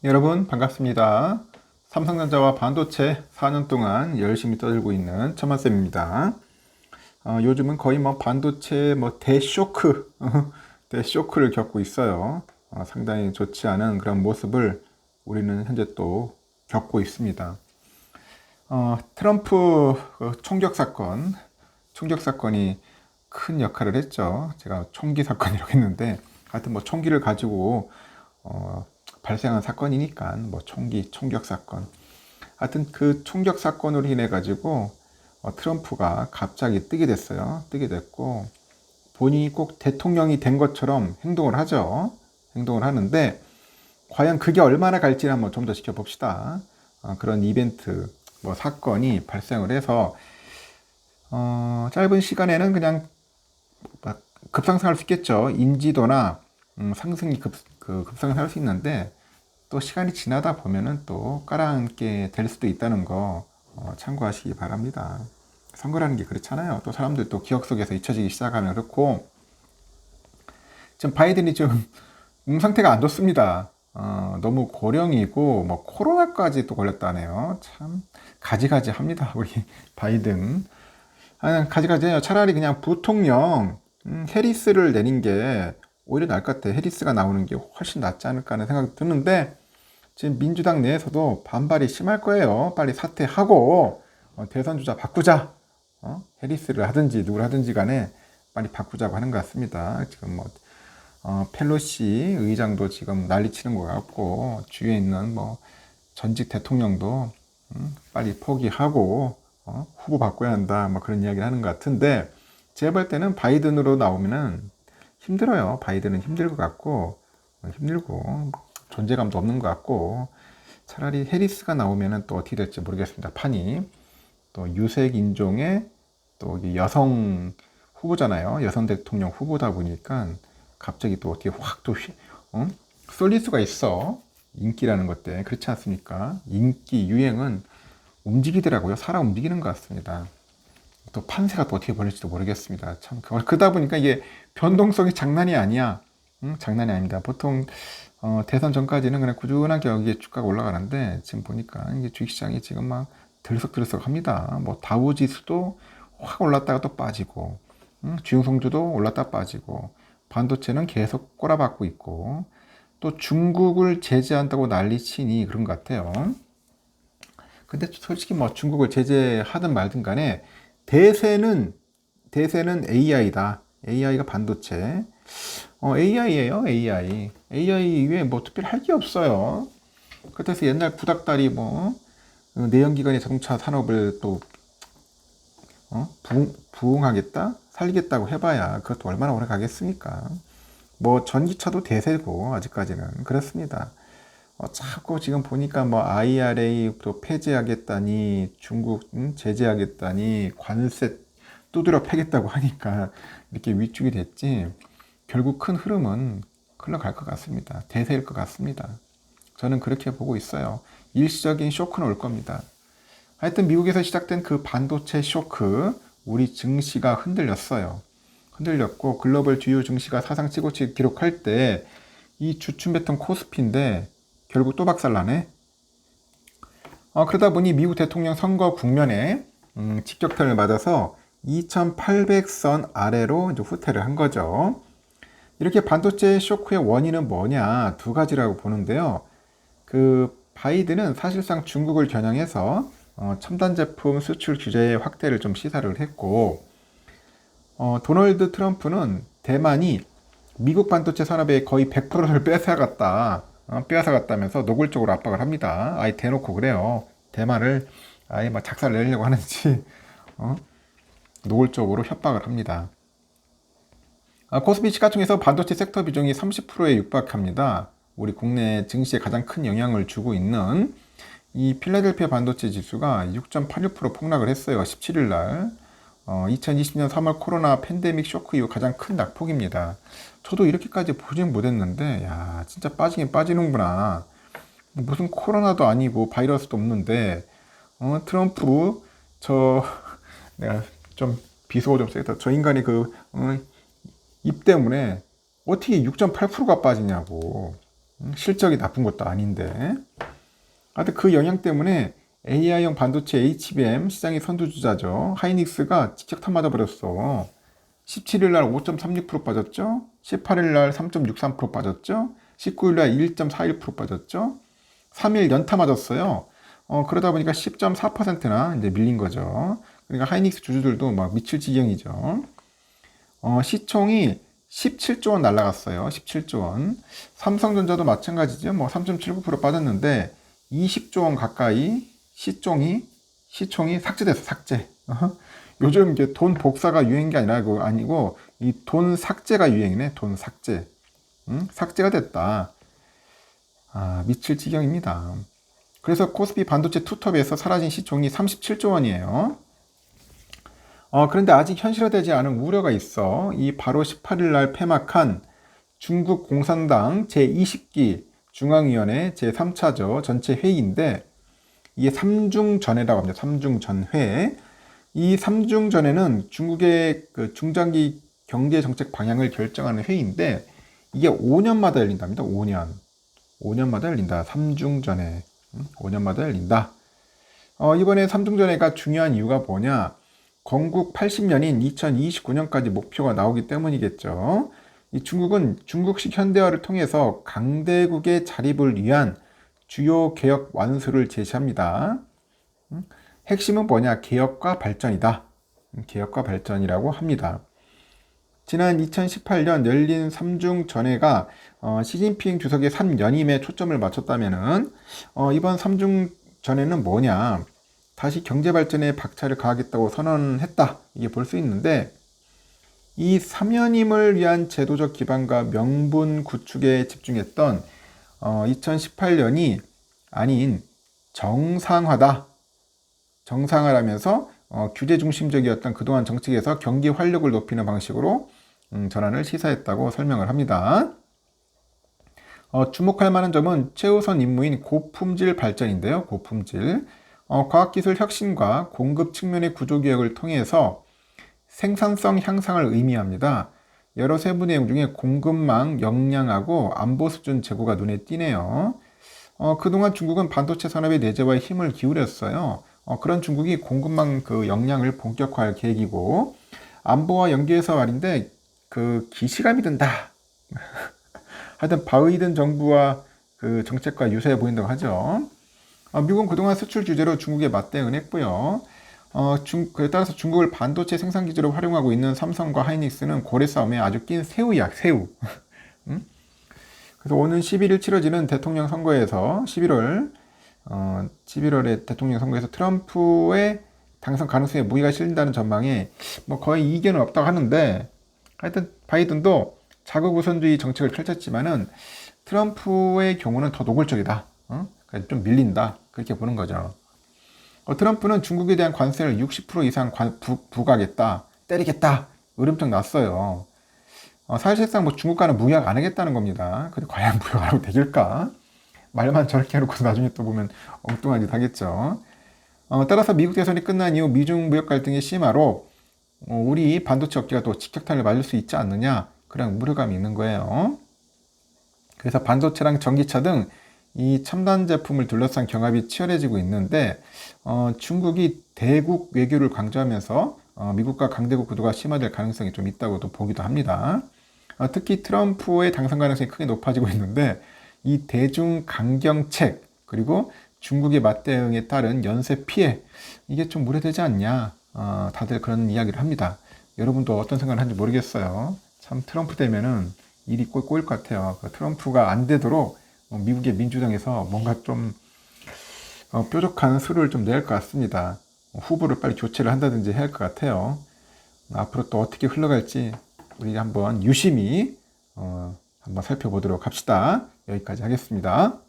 여러분 반갑습니다. 삼성전자와 반도체 4년 동안 열심히 떠들고 있는 천만쌤입니다. 요즘은 거의 뭐 반도체 뭐 대쇼크, 대쇼크를 겪고 있어요. 상당히 좋지 않은 그런 모습을 우리는 현재 또 겪고 있습니다. 트럼프 총격 사건이 큰 역할을 했죠. 제가 총기 사건이라고 했는데, 하여튼 뭐 총기를 가지고 발생한 사건이니까 뭐 총격 사건. 하여튼 그 총격 사건으로 인해 가지고 트럼프가 갑자기 뜨게 됐어요. 뜨게 됐고 본인이 꼭 대통령이 된 것처럼 행동을 하죠. 행동을 하는데 과연 그게 얼마나 갈지는 한번 좀 더 지켜봅시다. 그런 이벤트, 뭐 사건이 발생을 해서 짧은 시간에는 그냥 급상승할 수 있겠죠. 인지도나 상승이 급상승할 수 있는데 또 시간이 지나다 보면은 또 깔아앉게 될 수도 있다는 거 참고하시기 바랍니다. 선거라는 게 그렇잖아요. 또 사람들 또 기억 속에서 잊혀지기 시작하면 그렇고 지금 바이든이 좀 상태가 안 좋습니다. 너무 고령이고 뭐 코로나까지 또 걸렸다네요. 참 가지가지 합니다. 우리 바이든. 가지가지해요. 차라리 그냥 부통령 해리스를 내린 게 오히려 나을 것 같아. 해리스가 나오는 게 훨씬 낫지 않을까 하는 생각이 드는데 지금 민주당 내에서도 반발이 심할 거예요. 빨리 사퇴하고 대선 주자 바꾸자. 해리스를 하든지 누구를 하든지 간에 빨리 바꾸자고 하는 것 같습니다. 지금 뭐 펠로시 의장도 지금 난리치는 것 같고 주위에 있는 뭐 전직 대통령도 빨리 포기하고 후보 바꿔야 한다. 뭐 그런 이야기를 하는 것 같은데 제가 볼 때는 바이든으로 나오면은 힘들어요. 바이든은 힘들 것 같고 힘들고 존재감도 없는 것 같고 차라리 해리스가 나오면은 또 어떻게 될지 모르겠습니다. 판이 또 유색 인종의 또 여성 후보잖아요. 여성 대통령 후보다 보니까 갑자기 또 어떻게 확 또 쏠릴 수가 있어. 인기라는 것 때 그렇지 않습니까? 인기 유행은 움직이더라고요. 살아 움직이는 것 같습니다. 또 판세가 또 어떻게 벌릴지도 모르겠습니다. 참 그러다 보니까 이게 변동성이 장난이 아니야. 장난이 아닙니다. 보통 대선 전까지는 그냥 꾸준하게 여기에 주가가 올라가는데 지금 보니까 이게 주식시장이 지금 막 들썩들썩합니다. 뭐 다우지수도 확 올랐다가 또 빠지고, 주용성주도 올랐다 빠지고, 반도체는 계속 꼬라박고 있고, 또 중국을 제재한다고 난리치니 그런 것 같아요. 근데 솔직히 뭐 중국을 제재하든 말든 간에 대세는 AI다. AI가 반도체. AI예요, AI. AI 이외에 뭐 특별히 할 게 없어요. 그래서 옛날 구닥다리 뭐 내연기관의 자동차 산업을 또 부흥하겠다, 살리겠다고 해봐야 그것도 얼마나 오래 가겠습니까? 뭐 전기차도 대세고 아직까지는 그렇습니다. 자꾸 지금 보니까 뭐 IRA 또 폐지하겠다니 중국 제재하겠다니 관세 두드려 패겠다고 하니까 이렇게 위축이 됐지 결국 큰 흐름은 흘러갈 것 같습니다. 대세일 것 같습니다. 저는 그렇게 보고 있어요. 일시적인 쇼크는 올 겁니다. 하여튼 미국에서 시작된 그 반도체 쇼크 우리 증시가 흔들렸어요. 흔들렸고 글로벌 주요 증시가 사상 최고치 기록할 때 이 주춤했던 코스피인데 결국 또 박살나네. 그러다 보니 미국 대통령 선거 국면에 직격탄을 맞아서 2800선 아래로 이제 후퇴를 한 거죠. 이렇게 반도체 쇼크의 원인은 뭐냐? 두 가지라고 보는데요. 그 바이든은 사실상 중국을 겨냥해서 첨단 제품 수출 규제 확대를 좀 시사를 했고, 도널드 트럼프는 대만이 미국 반도체 산업의 거의 100%를 빼앗아갔다면서 노골적으로 압박을 합니다. 아예 대놓고 그래요. 대만을 아예 막 작살 내려고 하는지 노골적으로 협박을 합니다. 코스피 시가총에서 반도체 섹터 비중이 30%에 육박합니다. 우리 국내 증시에 가장 큰 영향을 주고 있는 이 필라델피아 반도체 지수가 6.86% 폭락을 했어요. 17일 날. 2020년 3월 코로나 팬데믹 쇼크 이후 가장 큰 낙폭입니다. 저도 이렇게까지 보진 못했는데, 야, 진짜 빠지긴 빠지는구나. 무슨 코로나도 아니고 바이러스도 없는데, 트럼프, 내가 좀 비속어 좀 세다. 저 인간이 입 때문에 어떻게 6.8%가 빠지냐고. 실적이 나쁜 것도 아닌데. 하여튼 그 영향 때문에 AI용 반도체 HBM 시장의 선두주자죠. 하이닉스가 직격탄 맞아버렸어. 17일 날 5.36% 빠졌죠. 18일 날 3.63% 빠졌죠. 19일 날 1.41% 빠졌죠. 3일 연타 맞았어요. 그러다 보니까 10.4%나 이제 밀린 거죠. 그러니까 하이닉스 주주들도 막 미칠 지경이죠. 시총이 17조 원 날라갔어요. 17조 원. 삼성전자도 마찬가지죠. 뭐 3.79% 빠졌는데 20조 원 가까이 시총이 삭제됐어. 삭제. 요즘 이게 돈 복사가 유행이 아니고 이 돈 삭제가 유행이네. 돈 삭제. 삭제가 됐다. 미칠 지경입니다. 그래서 코스피 반도체 투톱에서 사라진 시총이 37조 원이에요. 그런데 아직 현실화되지 않은 우려가 있어. 이 바로 18일 날 폐막한 중국 공산당 제20기 중앙위원회 제3차죠. 전체 회의인데 이게 삼중전회라고 합니다. 삼중전회. 이 삼중전회는 중국의 그 중장기 경제정책 방향을 결정하는 회의인데 이게 5년마다 열린답니다. 5년마다 열린다. 삼중전회. 5년마다 열린다. 이번에 삼중전회가 중요한 이유가 뭐냐? 건국 80년인 2029년까지 목표가 나오기 때문이겠죠. 이 중국은 중국식 현대화를 통해서 강대국의 자립을 위한 주요 개혁 완수를 제시합니다. 핵심은 뭐냐? 개혁과 발전이다. 개혁과 발전이라고 합니다. 지난 2018년 열린 삼중전회가 시진핑 주석의 3연임에 초점을 맞췄다면은 이번 삼중전회는 뭐냐? 다시 경제발전에 박차를 가하겠다고 선언했다. 이게 볼 수 있는데 이 3연임을 위한 제도적 기반과 명분 구축에 집중했던 2018년이 아닌 정상화다. 정상화라면서 규제 중심적이었던 그동안 정책에서 경기 활력을 높이는 방식으로 전환을 시사했다고 설명을 합니다. 주목할 만한 점은 최우선 임무인 고품질 발전인데요. 고품질. 과학기술 혁신과 공급 측면의 구조개혁을 통해서 생산성 향상을 의미합니다. 여러 세부 내용 중에 공급망 역량하고 안보 수준 제고가 눈에 띄네요. 그동안 중국은 반도체 산업의 내재화에 힘을 기울였어요. 그런 중국이 공급망 그 역량을 본격화할 계획이고 안보와 연계해서 말인데 그 기시감이 든다. 하여튼 바이든 정부와 그 정책과 유사해 보인다고 하죠. 미국은 그동안 수출 규제로 중국에 맞대응했고요. 그에 따라서 중국을 반도체 생산 기지로 활용하고 있는 삼성과 하이닉스는 고래 싸움에 아주 낀 새우야, 새우. 그래서 오는 11일 치러지는 대통령 선거에서 11월에 대통령 선거에서 트럼프의 당선 가능성에 무리가 실린다는 전망에 뭐 거의 이견은 없다고 하는데 하여튼 바이든도 자국 우선주의 정책을 펼쳤지만은 트럼프의 경우는 더 노골적이다. 그러니까 좀 밀린다. 그렇게 보는 거죠. 트럼프는 중국에 대한 관세를 60% 이상 부과하겠다. 때리겠다. 으름장 났어요. 사실상 뭐 중국과는 무역 안 하겠다는 겁니다. 근데 과연 무역 안 하고 되길까? 말만 저렇게 해놓고 나중에 또 보면 엉뚱한 짓 하겠죠. 따라서 미국 대선이 끝난 이후 미중 무역 갈등의 심화로 우리 반도체 업계가 또 직격탄을 맞을 수 있지 않느냐 그런 우려감이 있는 거예요. 그래서 반도체랑 전기차 등 이 첨단 제품을 둘러싼 경합이 치열해지고 있는데 중국이 대국 외교를 강조하면서 미국과 강대국 구도가 심화될 가능성이 좀 있다고도 보기도 합니다. 특히 트럼프의 당선 가능성이 크게 높아지고 있는데 이 대중 강경책 그리고 중국의 맞대응에 따른 연쇄 피해 이게 좀 무례되지 않냐 다들 그런 이야기를 합니다. 여러분도 어떤 생각을 하는지 모르겠어요. 참 트럼프 되면은 일이 꼬일 것 같아요. 트럼프가 안 되도록 미국의 민주당에서 뭔가 좀 뾰족한 수를 좀 낼 것 같습니다. 후보를 빨리 교체를 한다든지 해야 할 것 같아요. 앞으로 또 어떻게 흘러갈지 우리 한번 유심히 한번 살펴보도록 합시다. 여기까지 하겠습니다.